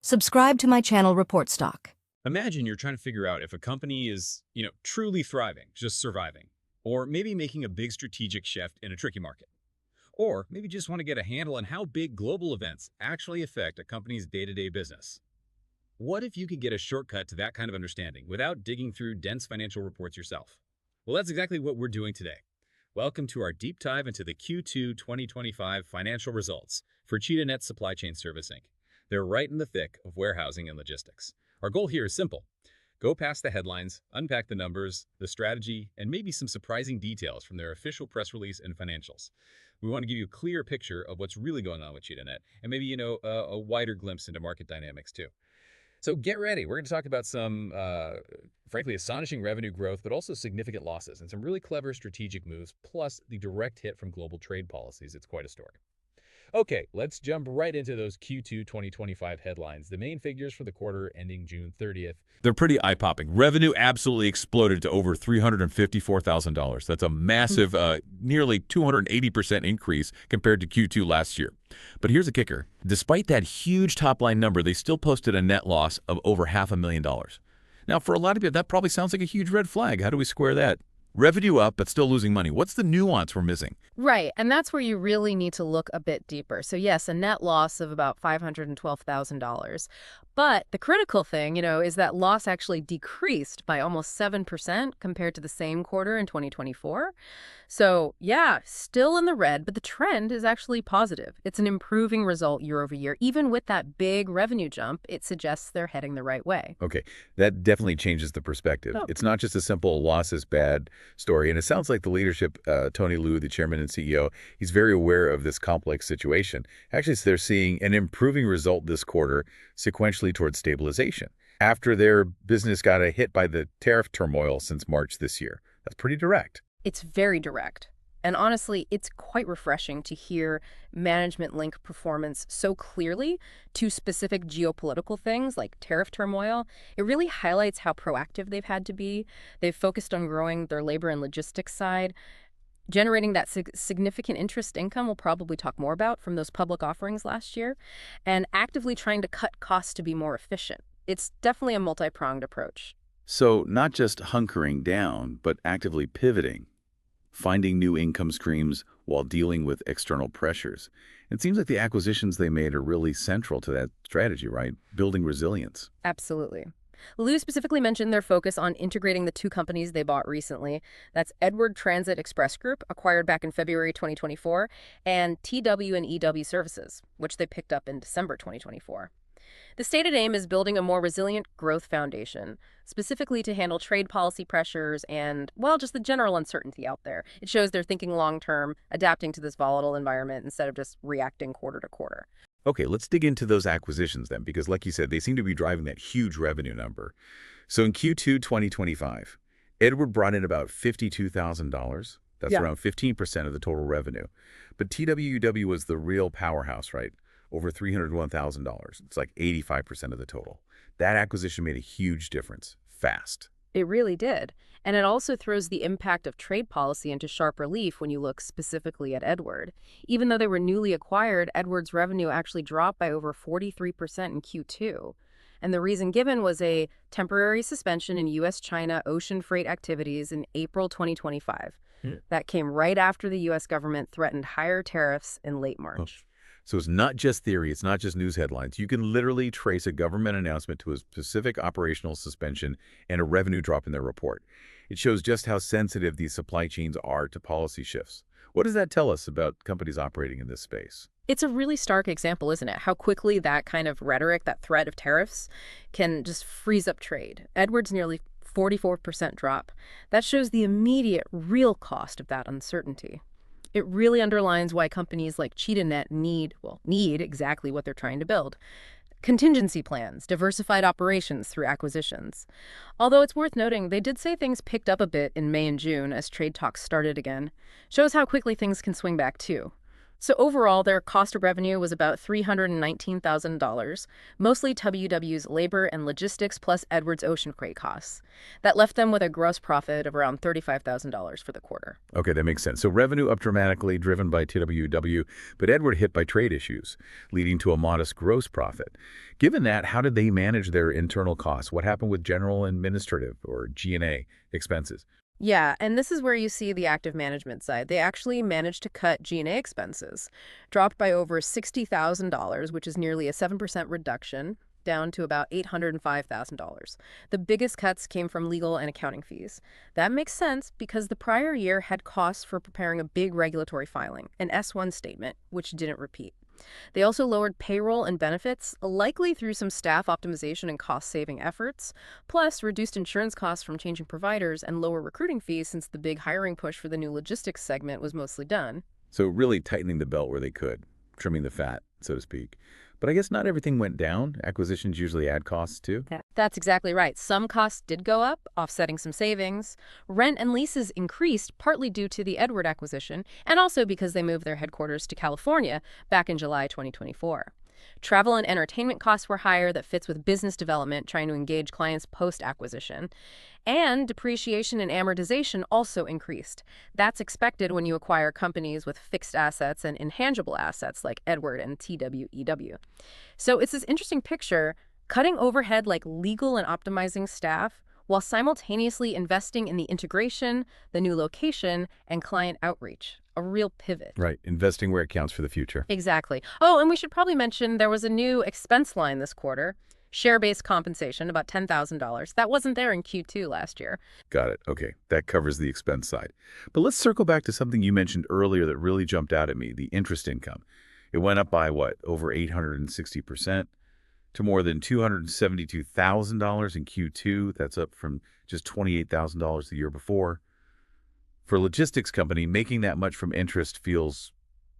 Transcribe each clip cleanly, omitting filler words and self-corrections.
Subscribe to my channel Report Stock. Imagine you're trying to figure out if a company is, truly thriving, just surviving, or maybe making a big strategic shift in a tricky market. Or maybe just want to get a handle on how big global events actually affect a company's day-to-day business. What if you could get a shortcut to that kind of understanding without digging through dense financial reports yourself? Well, that's exactly what we're doing today. Welcome to our deep dive into the Q2 2025 financial results for CTNT Supply Chain Service Inc. They're right in the thick of warehousing and logistics. Our goal here is simple. Go past the headlines, unpack the numbers, the strategy, and maybe some surprising details from their official press release and financials. We want to give you a clear picture of what's really going on with CTNT and maybe, a wider glimpse into market dynamics too. So get ready. We're going to talk about some, frankly, astonishing revenue growth, but also significant losses and some really clever strategic moves, plus the direct hit from global trade policies. It's quite a story. Okay, let's jump right into those Q2 2025 headlines. The main figures for the quarter ending June 30th. They're pretty eye-popping. Revenue absolutely exploded to over $354,000. That's a massive, nearly 280% increase compared to Q2 last year. But here's a kicker. Despite that huge top-line number, they still posted a net loss of over $500,000. Now, for a lot of you, that probably sounds like a huge red flag. How do we square that? Revenue up, but still losing money. What's the nuance we're missing? Right, and that's where you really need to look a bit deeper. So yes, a net loss of about $512,000. But the critical thing, is that loss actually decreased by almost 7% compared to the same quarter in 2024. So yeah, still in the red, but the trend is actually positive. It's an improving result year over year. Even with that big revenue jump, it suggests they're heading the right way. Okay, that definitely changes the perspective. Oh. It's not just a simple loss is bad story. And it sounds like the leadership, Tony Liu, the chairman and CEO, he's very aware of this complex situation. Actually, they're seeing an improving result this quarter sequentially towards stabilization after their business got a hit by the tariff turmoil since March this year. That's pretty direct. It's very direct. And honestly, it's quite refreshing to hear management link performance so clearly to specific geopolitical things like tariff turmoil. It really highlights how proactive they've had to be. They've focused on growing their labor and logistics side, generating that significant interest income we'll probably talk more about from those public offerings last year, and actively trying to cut costs to be more efficient. It's definitely a multi-pronged approach. So not just hunkering down, but actively pivoting, finding new income streams while dealing with external pressures. It seems like the acquisitions they made are really central to that strategy, right? Building resilience. Absolutely. Liu specifically mentioned their focus on integrating the two companies they bought recently. That's Edward Transit Express Group, acquired back in February 2024, and TW&EW Services, which they picked up in December 2024. The stated aim is building a more resilient growth foundation, specifically to handle trade policy pressures and, well, just the general uncertainty out there. It shows they're thinking long-term, adapting to this volatile environment instead of just reacting quarter to quarter. Okay, let's dig into those acquisitions then, because like you said, they seem to be driving that huge revenue number. So in Q2 2025, Edward brought in about $52,000. That's Yeah. around 15% of the total revenue. But TWUW was the real powerhouse, right? Over $301,000. It's like 85% of the total. That acquisition made a huge difference, fast. It really did. And it also throws the impact of trade policy into sharp relief when you look specifically at Edward. Even though they were newly acquired, Edward's revenue actually dropped by over 43% in Q2. And the reason given was a temporary suspension in U.S.-China ocean freight activities in April 2025. That came right after the U.S. government threatened higher tariffs in late March. So it's not just theory, it's not just news headlines. You can literally trace a government announcement to a specific operational suspension and a revenue drop in their report. It shows just how sensitive these supply chains are to policy shifts. What does that tell us about companies operating in this space? It's a really stark example, isn't it? How quickly that kind of rhetoric, that threat of tariffs, can just freeze up trade. Edwards nearly 44% drop. That shows the immediate real cost of that uncertainty. It really underlines why companies like CTNT need exactly what they're trying to build. Contingency plans, diversified operations through acquisitions. Although it's worth noting, they did say things picked up a bit in May and June as trade talks started again. Shows how quickly things can swing back too. So overall, their cost of revenue was about $319,000, mostly WW's labor and logistics plus Edwards ocean freight costs. That left them with a gross profit of around $35,000 for the quarter. Okay, that makes sense. So revenue up dramatically, driven by TWW, but Edward hit by trade issues, leading to a modest gross profit. Given that, how did they manage their internal costs? What happened with general and administrative, or G&A, expenses? Yeah, and this is where you see the active management side. They actually managed to cut G&A expenses, dropped by over $60,000, which is nearly a 7% reduction, down to about $805,000. The biggest cuts came from legal and accounting fees. That makes sense because the prior year had costs for preparing a big regulatory filing, an S-1 statement, which didn't repeat. They also lowered payroll and benefits, likely through some staff optimization and cost-saving efforts, plus reduced insurance costs from changing providers and lower recruiting fees since the big hiring push for the new logistics segment was mostly done. So really tightening the belt where they could, trimming the fat, so to speak. But I guess not everything went down. Acquisitions usually add costs too. That's exactly right. Some costs did go up, offsetting some savings. Rent and leases increased, partly due to the Edward acquisition, and also because they moved their headquarters to California back in July 2024. Travel and entertainment costs were higher. That fits with business development, trying to engage clients post-acquisition. And depreciation and amortization also increased. That's expected when you acquire companies with fixed assets and intangible assets like Edward and TWEW. So it's this interesting picture, cutting overhead like legal and optimizing staff, while simultaneously investing in the integration, the new location, and client outreach. A real pivot. Right, investing where it counts for the future. Exactly. Oh, and we should probably mention there was a new expense line this quarter, share-based compensation, about $10,000. That wasn't there in Q2 last year. Got it. Okay, that covers the expense side. But let's circle back to something you mentioned earlier that really jumped out at me, the interest income. It went up by, what, over 860%? To more than $272,000 in Q2. That's up from just $28,000 the year before. For a logistics company, making that much from interest feels,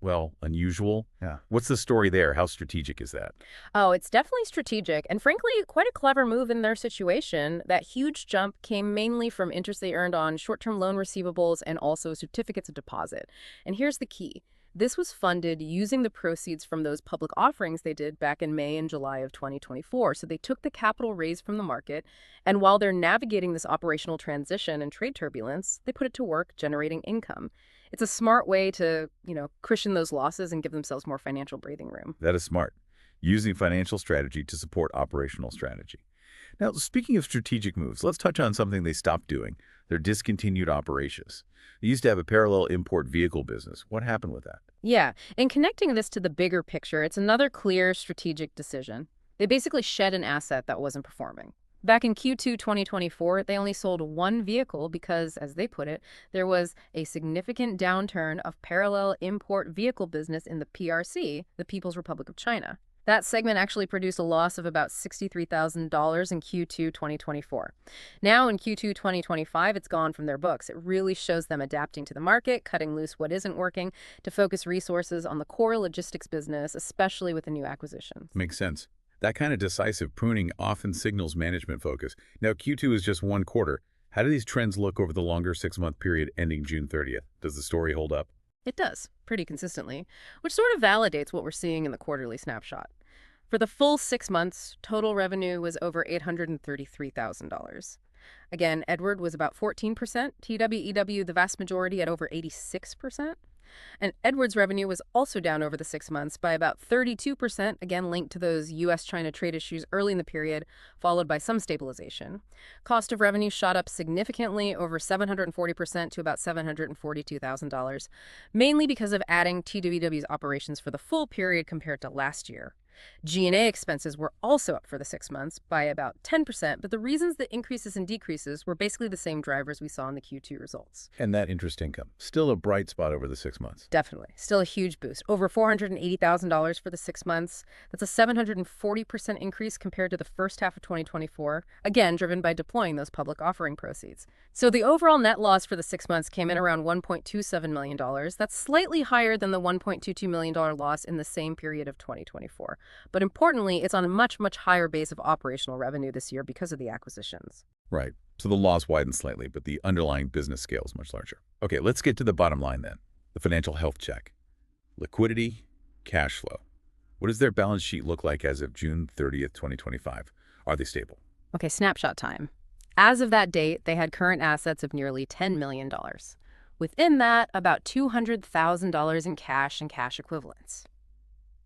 well, unusual. Yeah. What's the story there? How strategic is that? Oh, it's definitely strategic and frankly, quite a clever move in their situation. That huge jump came mainly from interest they earned on short-term loan receivables and also certificates of deposit. And here's the key. This was funded using the proceeds from those public offerings they did back in May and July of 2024. So they took the capital raised from the market, and while they're navigating this operational transition and trade turbulence, they put it to work generating income. It's a smart way to, cushion those losses and give themselves more financial breathing room. That is smart. Using financial strategy to support operational strategy. Now, speaking of strategic moves, let's touch on something they stopped doing, their discontinued operations. They used to have a parallel import vehicle business. What happened with that? Yeah, and connecting this to the bigger picture, it's another clear strategic decision. They basically shed an asset that wasn't performing. Back in Q2 2024, they only sold one vehicle because, as they put it, there was a significant downturn of parallel import vehicle business in the PRC, the People's Republic of China. That segment actually produced a loss of about $63,000 in Q2 2024. Now in Q2 2025, it's gone from their books. It really shows them adapting to the market, cutting loose what isn't working, to focus resources on the core logistics business, especially with the new acquisitions. Makes sense. That kind of decisive pruning often signals management focus. Now, Q2 is just one quarter. How do these trends look over the longer 6-month period ending June 30th? Does the story hold up? It does, pretty consistently, which sort of validates what we're seeing in the quarterly snapshot. For the full 6 months, total revenue was over $833,000. Again, Edward was about 14%, TWEW the vast majority at over 86%. And Edward's revenue was also down over the 6 months by about 32%, again linked to those U.S.-China trade issues early in the period, followed by some stabilization. Cost of revenue shot up significantly, over 740% to about $742,000, mainly because of adding TWEW's operations for the full period compared to last year. G&A expenses were also up for the 6 months by about 10%, but the reasons the increases and decreases were basically the same drivers we saw in the Q2 results. And that interest income, still a bright spot over the 6 months. Definitely. Still a huge boost. Over $480,000 for the 6 months. That's a 740% increase compared to the first half of 2024, again, driven by deploying those public offering proceeds. So the overall net loss for the 6 months came in around $1.27 million. That's slightly higher than the $1.22 million loss in the same period of 2024. But importantly, it's on a much, much higher base of operational revenue this year because of the acquisitions. Right. So the loss widened slightly, but the underlying business scale is much larger. Okay, let's get to the bottom line then, the financial health check. Liquidity, cash flow. What does their balance sheet look like as of June 30th, 2025? Are they stable? Okay, snapshot time. As of that date, they had current assets of nearly $10 million. Within that, about $200,000 in cash and cash equivalents.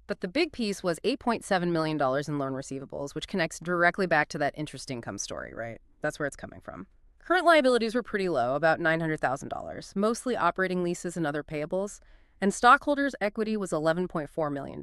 But the big piece was $8.7 million in loan receivables, which connects directly back to that interest income story, right? That's where it's coming from. Current liabilities were pretty low, about $900,000, mostly operating leases and other payables, and stockholders' equity was $11.4 million.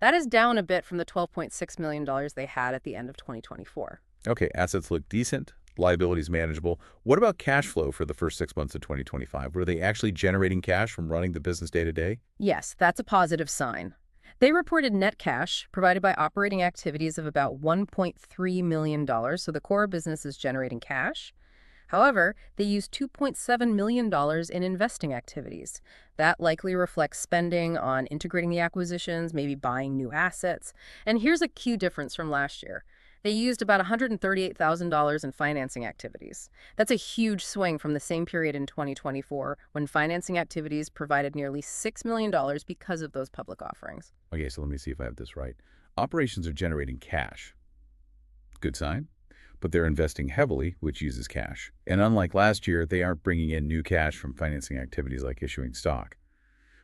That is down a bit from the $12.6 million they had at the end of 2024. Okay, assets look decent, liabilities manageable. What about cash flow for the first 6 months of 2025? Were they actually generating cash from running the business day to day? Yes, that's a positive sign. They reported net cash provided by operating activities of about $1.3 million, so the core business is generating cash. However, they used $2.7 million in investing activities. That likely reflects spending on integrating the acquisitions, maybe buying new assets. And here's a key difference from last year. They used about $138,000 in financing activities. That's a huge swing from the same period in 2024, when financing activities provided nearly $6 million because of those public offerings. Okay, so let me see if I have this right. Operations are generating cash. Good sign. But they're investing heavily, which uses cash. And unlike last year, they aren't bringing in new cash from financing activities like issuing stock,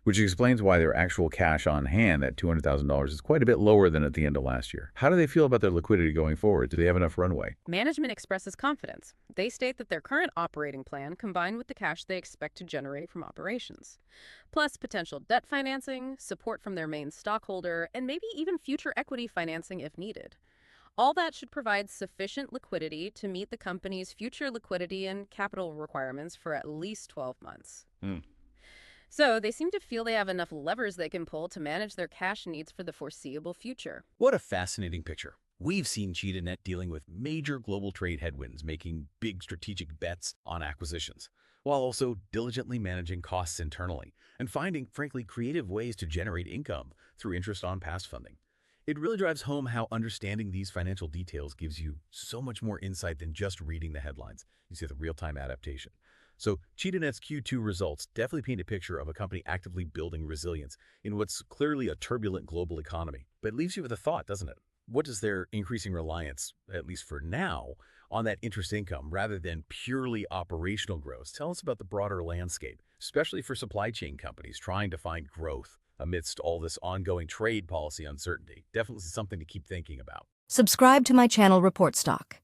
which explains why their actual cash on hand at $200,000 is quite a bit lower than at the end of last year. How do they feel about their liquidity going forward? Do they have enough runway? Management expresses confidence. They state that their current operating plan combined with the cash they expect to generate from operations, plus potential debt financing, support from their main stockholder, and maybe even future equity financing if needed. All that should provide sufficient liquidity to meet the company's future liquidity and capital requirements for at least 12 months. So they seem to feel they have enough levers they can pull to manage their cash needs for the foreseeable future. What a fascinating picture. We've seen CTNT dealing with major global trade headwinds, making big strategic bets on acquisitions, while also diligently managing costs internally and finding, frankly, creative ways to generate income through interest on past funding. It really drives home how understanding these financial details gives you so much more insight than just reading the headlines. You see the real-time adaptation. So CTNT's Q2 results definitely paint a picture of a company actively building resilience in what's clearly a turbulent global economy. But it leaves you with a thought, doesn't it? What does their increasing reliance, at least for now, on that interest income rather than purely operational growth tell us about the broader landscape, especially for supply chain companies trying to find growth amidst all this ongoing trade policy uncertainty? Definitely something to keep thinking about. Subscribe to my channel Report Stock.